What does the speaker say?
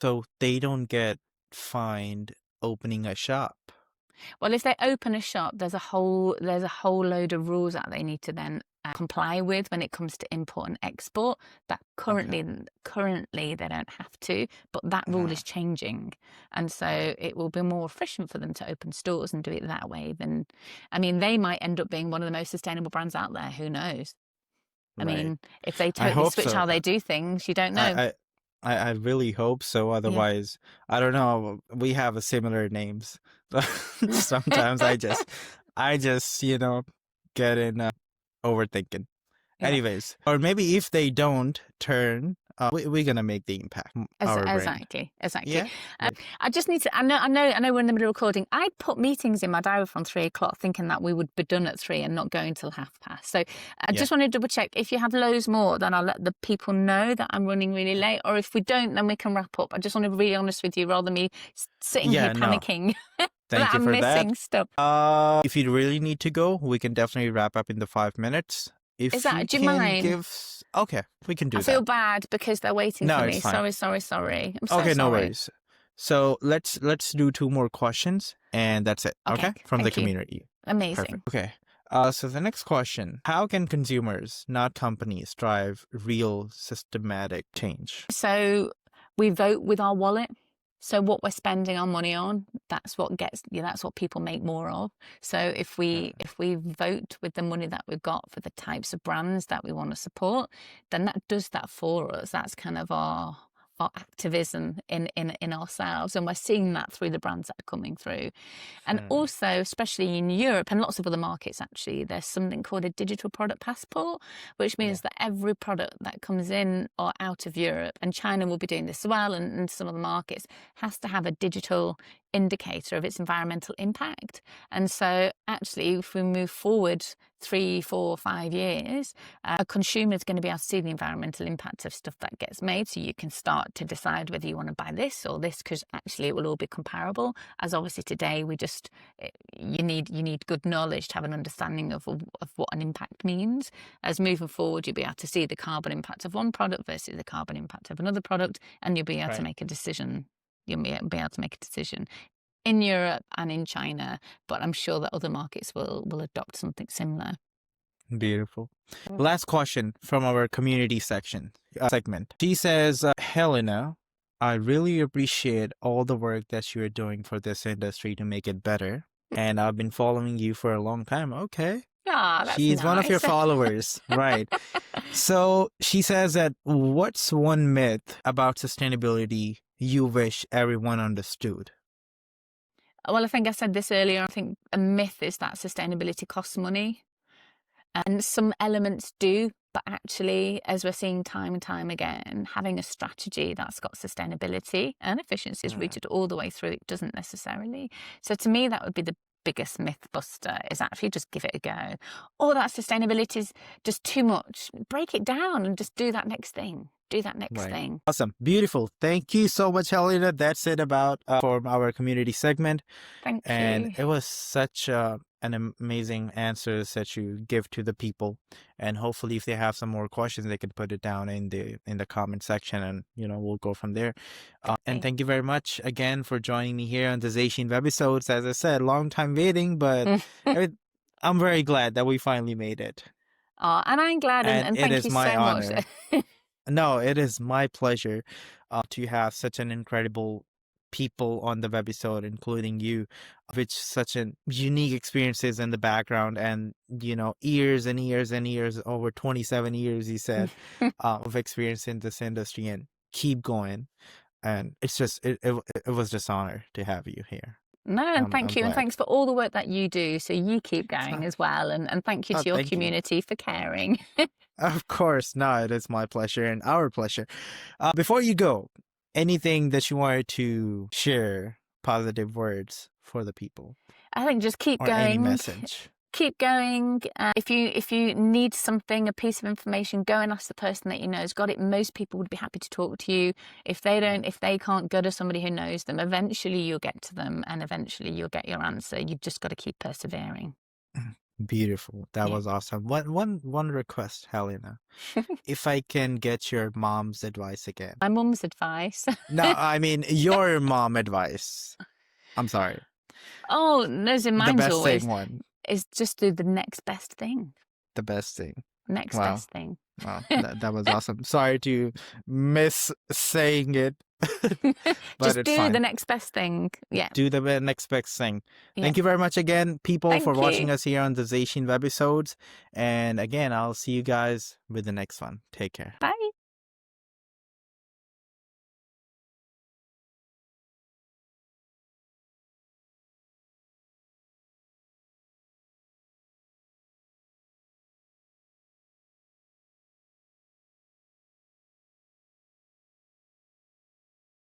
So they don't get fined opening a shop. Well, if they open a shop, there's a whole load of rules that they need to then comply with when it comes to import and export. That Okay. currently they don't have to, but that rule Uh, is changing, and so it will be more efficient for them to open stores and do it that way. Than, I mean, they might end up being one of the most sustainable brands out there. Who knows? I right. mean, if they I totally hope switch so. how they do things, you don't know. I, I I really hope so. Yeah. Otherwise, I don't know. We have a similar names. Sometimes I just get in overthinking. Yeah. Anyways, or maybe if they don't turn, we're gonna make the impact. Our brand. Exactly. Yeah. Um, Right. I just need to. I know. We're in the middle of recording. I put meetings in my diary from 3 o'clock, thinking that we would be done at 3 and not go until 1/2 past. So I Yeah. just want to double check. If you have loads more, then I'll let the people know that I'm running really late. Or if we don't, then we can wrap up. I just want to be really honest with you, rather than me sitting here Yeah. No. panicking that Thank you I'm for that. missing stuff. If you really need to go, we can definitely wrap up in the 5 minutes. Is If you that? Do you can mind? give, okay, we can I do feel that. bad because they're waiting No, for it's me. fine. Sorry. I'm so Okay, no sorry. worries. So let's do two more questions, and that's it. Okay. Okay, from the Thank you. community. Amazing. Perfect. Okay. So the next question: how can consumers, not companies, drive real systematic change? So we vote with our wallet. So what we're spending our money on, that's what people make more of. So if we Uh, if we vote with the money that we've got for the types of brands that we want to support, then that does that for us. That's kind of our activism in ourselves, and we're seeing that through the brands that are coming through. And hmm, also, especially in Europe and lots of other markets, actually, there's something called a digital product passport, which yeah. means that every product that comes in or out of Europe, and China will be doing this as well, and some other markets, has to have a digital indicator of its environmental impact. And so, actually, if we move forward 3, 4, 5 years, a consumer is going to be able to see the environmental impact of stuff that gets made. So you can start to decide whether you want to buy this or this, because actually it will all be comparable. As obviously today, you need good knowledge to have an understanding of what an impact means. As moving forward, you'll be able to see the carbon impact of one product versus the carbon impact of another product, and you'll be able to Right. make a decision. You'll be able to make a decision in Europe and in China, but I'm sure that other markets will adopt something similar. Beautiful. Last question from our community section segment. She says, Helena, I really appreciate all the work that you're doing for this industry to make it better. And I've been following you for a long time. Okay. Ah, that's She's one of your nice. followers. Right. So she says that what's one myth about sustainability you wish everyone understood? Well, I think I said this earlier. I think a myth is that sustainability costs money. And some elements do, but actually, as we're seeing time and time again, having a strategy that's got sustainability and efficiency is Mm, rooted all the way through. It doesn't necessarily. So to me, that would be the biggest myth buster, is actually just give it a go. Or that sustainability is just too much. Break it down and just do that next thing. Do that next right. thing. Awesome. Beautiful. Thank you so much, Helena. That's it about for our community segment. Thank And you. it was such an amazing answers that you give to the people. And hopefully, if they have some more questions, they could put it down in the comment section, and we'll go from there. And Okay. thank you very much again for joining me here on the Zacian webisodes. As I said, long time waiting, but it, I'm very glad that we finally made it. Oh, and I'm glad, and, And and it thank is you my so much. honor. No, it is my pleasure to have such an incredible people on the webisode, including you, which such an unique experiences in the background, and years and years and years, over 27 years, he said, of experience in this industry, and keep going. And it's just it was just honor to have you here. No, and I'm thank you. And glad. thanks for all the work that you do. So you keep going as well. And thank you Oh, to your thank you. community for caring. Of course, no, it is my pleasure and our pleasure. Before you go, anything that you wanted to share, positive words for the people, I think just keep or any going. message? Keep going. If you need something, a piece of information, go and ask the person that you know has got it. Most people would be happy to talk to you. If they don't, if they can't go to somebody who knows them, eventually you'll get to them, and eventually you'll get your answer. You've just got to keep persevering. Beautiful. That Yeah. was awesome. One request, Helena. If I can get your mom's advice again. My mum's advice. No, I mean your mom advice. I'm sorry. Oh, no, so The mine's best always thing one. is just do the next best thing. The best thing. Next Wow. best thing. Wow. That was awesome. Sorry to miss saying it. But Just it's do fine. the next best thing. Yeah. Do the next best thing. Yeah. Thank you very much again, people, for Thank watching you. us here on the Zacian Webisodes. And again, I'll see you guys with the next one. Take care. Bye.